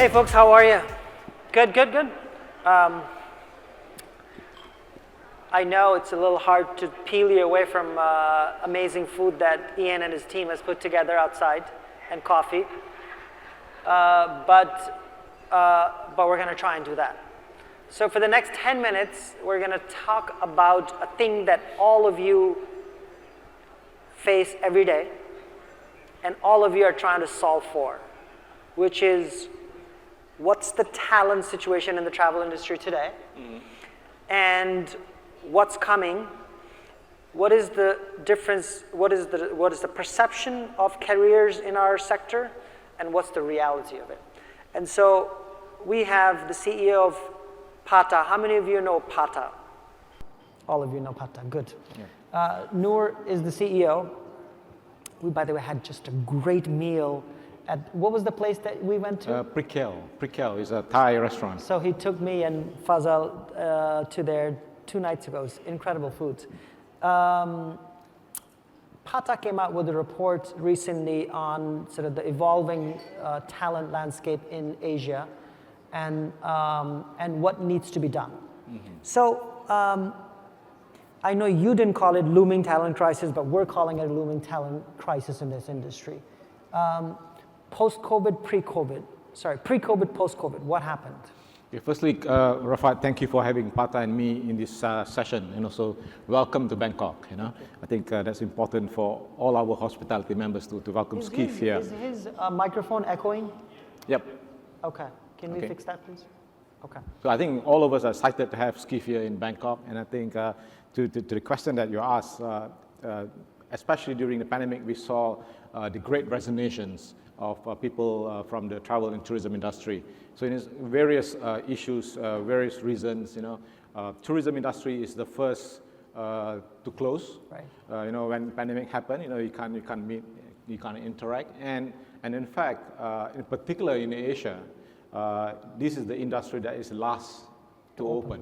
Hey folks, how are you? Good, good, good. I know it's a little hard to peel you away from amazing food that Ian and his team has put together outside, and coffee. But we're going to try and do that. So for the next 10 minutes, we're going to talk about a thing that all of you face every day, and all of you are trying to solve for, which is what's the talent situation in the travel industry today, and what's coming. What is the difference? What is the perception of careers in our sector, and what's the reality of it? And so we have the CEO of Pata. How many of you know Pata? All of you know Pata. Good. Yeah. Noor is the CEO. We, by the way, had just a great meal at, what was the place that we went to? Prikel is a Thai restaurant. So he took me and Fazal to there 2 nights ago. It's incredible food. Pata came out with a report recently on sort of the evolving talent landscape in Asia and what needs to be done. So I know you didn't call it looming talent crisis, but we're calling it a looming talent crisis in this industry. Post-COVID, pre-COVID, pre-COVID, post-COVID, what happened? Okay, firstly, Rafat, thank you for having Pata and me in this session, and also welcome to Bangkok. I think that's important for all our hospitality members to welcome Skift here. Is his microphone echoing? Yep. Okay, can we fix that, please? Okay. So I think all of us are excited to have Skift here in Bangkok, and I think to the question that you asked, especially during the pandemic, we saw the great resonations of people from the travel and tourism industry. So in various issues, various reasons, tourism industry is the first to close. Right. When pandemic happened, you can't meet, you can't interact, and in fact, in particular in Asia, this is the industry that is last to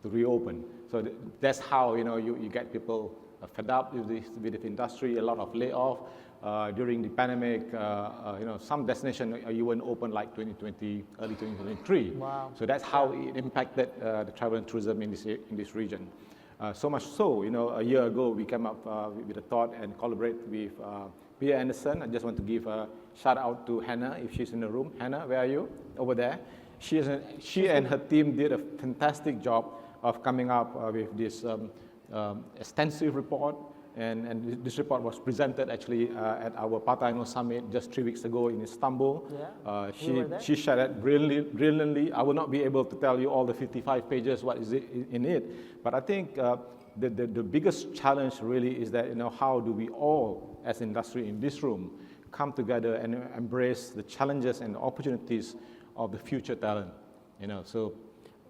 reopen. So that's how you get people fed up with the industry. A lot of layoff. During the pandemic, some destinations even open like 2020, early 2023. Wow. So that's how it impacted the travel and tourism in this region. So much so, a year ago we came up with a thought and collaborate with Pia Anderson. I just want to give a shout out to Hannah if she's in the room. Hannah, where are you? Over there. She and her team did a fantastic job of coming up with this extensive report. And this report was presented actually at our Pata Summit just 3 weeks ago in Istanbul. Yeah, she shared it brilliantly. I will not be able to tell you all the 55 pages what is in it, but I think the biggest challenge really is that how do we all as industry in this room come together and embrace the challenges and opportunities of the future talent. So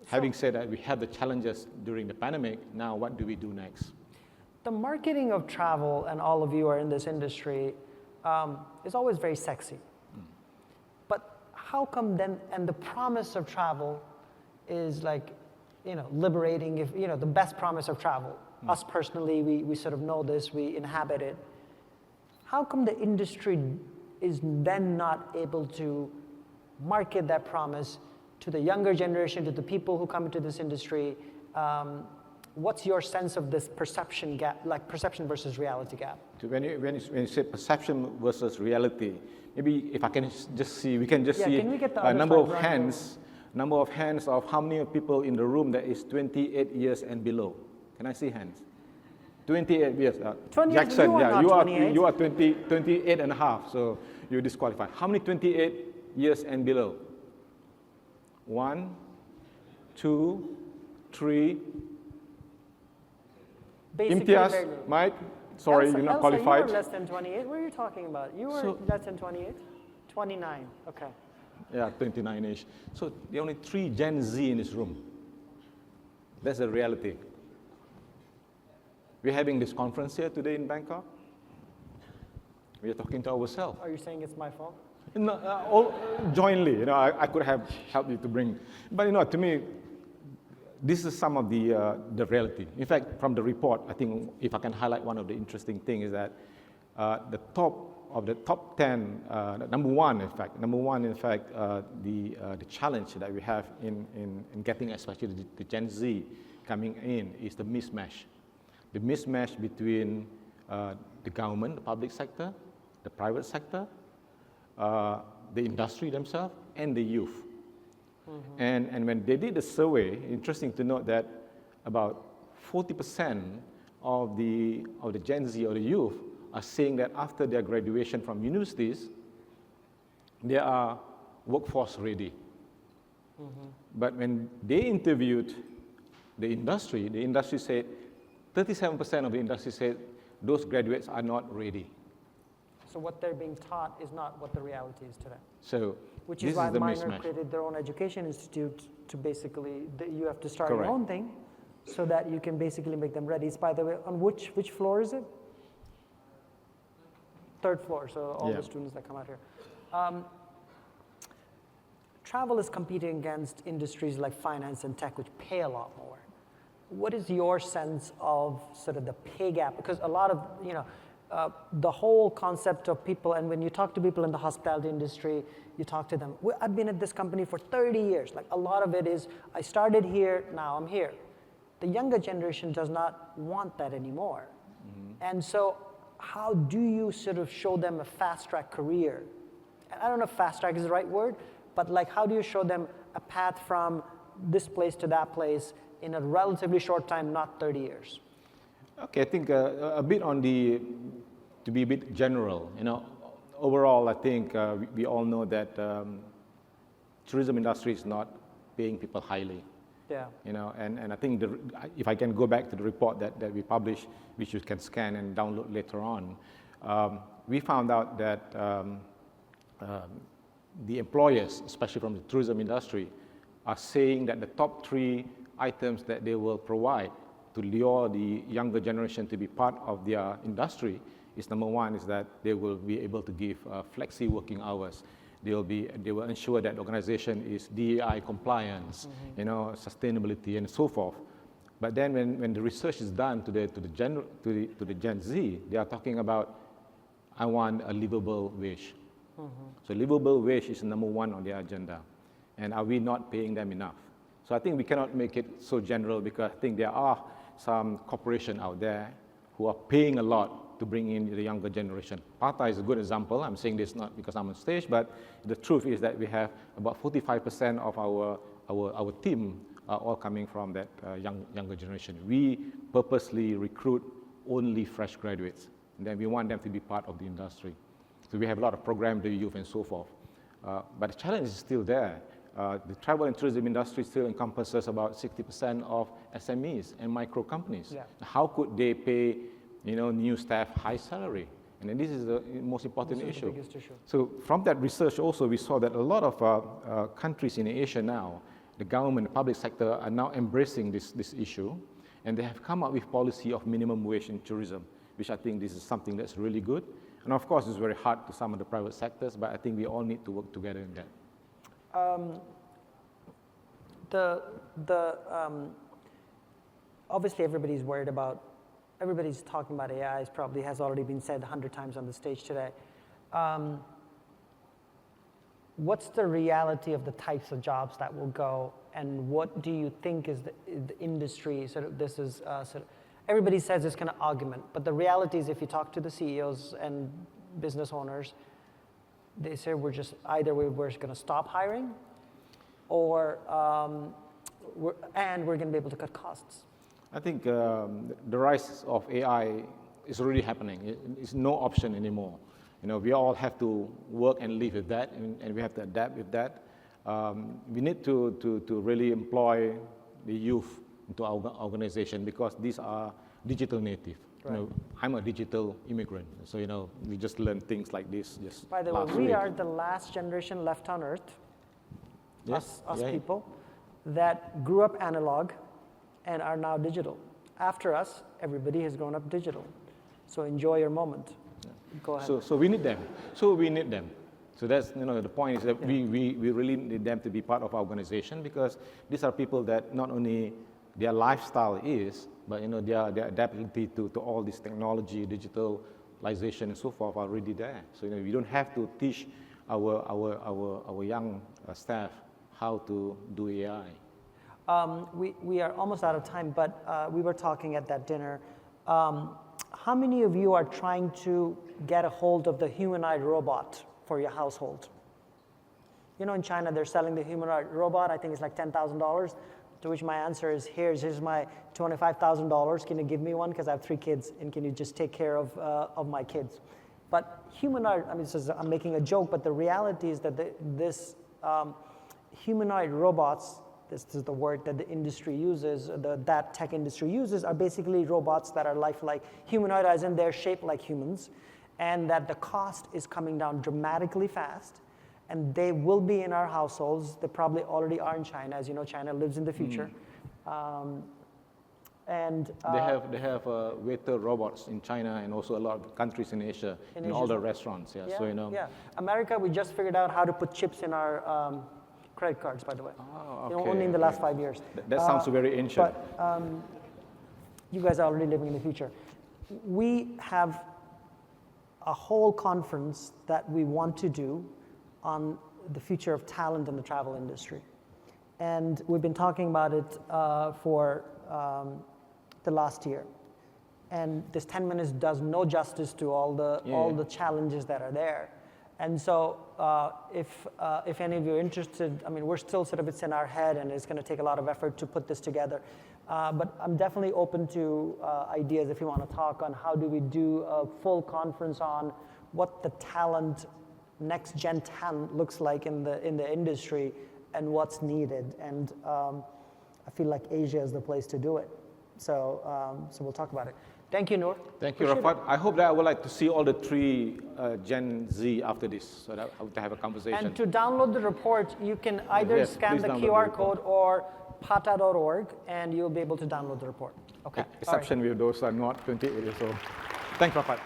having said that, we had the challenges during the pandemic. Now what do we do next? The marketing of travel, and all of you are in this industry, is always very sexy. But how come then, and the promise of travel is like, liberating, if, the best promise of travel. Us personally, we sort of know this, we inhabit it. How come the industry is then not able to market that promise to the younger generation, to the people who come into this industry? What's your sense of this perception gap, like perception versus reality gap? When you say perception versus reality, maybe if I can just see, we can just see a number of hands of how many people in the room that is 28 years and below. Can I see hands? 28 years. Jackson, you are 28 and a half, so you're disqualified. How many 28 years and below? 1, 2, 3. Imtiaz, Mike, sorry, Elsa, you're not qualified. You were less than 28. What are you talking about? You were less than 28? 29, okay. Yeah, 29-ish. So there are only 3 Gen Z in this room. That's the reality. We're having this conference here today in Bangkok. We are talking to ourselves. Are you saying it's my fault? No, all jointly. I could have helped you to bring, but to me, this is some of the reality. In fact, from the report, I think if I can highlight one of the interesting things is that the top 10, number one, in fact, the challenge that we have in getting especially the Gen Z coming in is the mismatch. The mismatch between the government, the public sector, the private sector, the industry themselves, and the youth. And when they did the survey, interesting to note that about 40% of the Gen Z or the youth are saying that after their graduation from universities, they are workforce ready. But when they interviewed the industry said 37% of the industry said those graduates are not ready. So what they're being taught is not what the reality is today. So which this is why is the Minor mismatch. created their own education institute to basically, you have to start Correct. your own thing so that you can basically make them ready. It's, by the way, on which floor is it? Third floor, so all the students that come out here. Travel is competing against industries like finance and tech, which pay a lot more. What is your sense of sort of the pay gap? Because a lot of, the whole concept of people, and when you talk to people in the hospitality industry, you talk to them, I've been at this company for 30 years. Like a lot of it is, I started here, now I'm here. The younger generation does not want that anymore. And so how do you sort of show them a fast track career? And I don't know if fast track is the right word, but like how do you show them a path from this place to that place in a relatively short time, not 30 years? Okay, I think a bit on to be a bit general, overall I think we all know that tourism industry is not paying people highly. Yeah. And I think if I can go back to the report that we published, which you can scan and download later on, we found out that the employers, especially from the tourism industry, are saying that the top 3 items that they will provide to lure the younger generation to be part of their industry is, number 1 is that they will be able to give flexi working hours. They will ensure that the organization is DEI compliance, sustainability and so forth. But then when the research is done to the Gen Z, they are talking about, I want a livable wage. So livable wage is number 1 on their agenda. And are we not paying them enough? So I think we cannot make it so general, because I think there are some corporations out there who are paying a lot to bring in the younger generation. Pata is a good example. I'm saying this not because I'm on stage, but the truth is that we have about 45% of our team are all coming from that younger generation. We purposely recruit only fresh graduates, and then we want them to be part of the industry. So we have a lot of programs, the youth and so forth. But the challenge is still there. The travel and tourism industry still encompasses about 60% of SMEs and micro companies. Yeah. How could they pay new staff high salary? And then this is the most important issue. The biggest issue. So from that research also, we saw that a lot of countries in Asia now, the government, the public sector are now embracing this issue, and they have come up with policy of minimum wage in tourism, which I think this is something that's really good. And of course, it's very hard to some of the private sectors, but I think we all need to work together in that. Obviously everybody's worried about, everybody's talking about AI, it probably has already been said 100 times on the stage today. What's the reality of the types of jobs that will go, and what do you think is the industry, everybody says it's going to augment, but the reality is if you talk to the CEOs and business owners, they say we're going to stop hiring, or we're going to be able to cut costs. I think the rise of AI is already happening. It's no option anymore. We all have to work and live with that, and we have to adapt with that. We need to really employ the youth into our organization, because these are digital native. Right. I'm a digital immigrant, so we just learn things like this just By the way, we are the last generation left on Earth, us people, that grew up analog and are now digital. After us, everybody has grown up digital. So enjoy your moment. Yeah. Go ahead. So we need them. So that's, the point is that we really need them to be part of our organization, because these are people that not only their lifestyle is, but their adaptability to all this technology, digital digitalization and so forth are already there. So we don't have to teach our young staff how to do AI. We are almost out of time, but we were talking at that dinner. How many of you are trying to get a hold of the humanoid robot for your household? In China, they're selling the humanoid robot. I think it's like $10,000. To which my answer is, here's my $25,000. Can you give me one? Because I have 3 kids, and can you just take care of my kids? But humanoid, I'm making a joke, but the reality is that this humanoid robots, this is the word that the industry uses, that tech industry uses, are basically robots that are lifelike, humanoid as in they're shaped like humans, and that the cost is coming down dramatically fast. And they will be in our households. They probably already are in China. As you know, China lives in the future. They have waiter robots in China and also a lot of countries in Asia, in all the restaurants. Yeah. So America, we just figured out how to put chips in our credit cards, by the way. Oh, okay, only in the last 5 years. That sounds very ancient. But you guys are already living in the future. We have a whole conference that we want to do on the future of talent in the travel industry. And we've been talking about it for the last year. And this 10 minutes does no justice to all the challenges that are there. And so if any of you are interested, we're still sort of, it's in our head, and it's going to take a lot of effort to put this together. But I'm definitely open to ideas if you want to talk on how do we do a full conference on what the talent, next gen talent looks like in the industry and what's needed. And I feel like Asia is the place to do it. So we'll talk about it. Thank you, Noor. Thank you, Rafat. I hope that I would like to see all the 3 Gen Z after this, so that I would have a conversation. And to download the report, you can either scan the QR code or pata.org, and you'll be able to download the report. Okay. Exception with those are not 28 years old. Thanks, Rafat.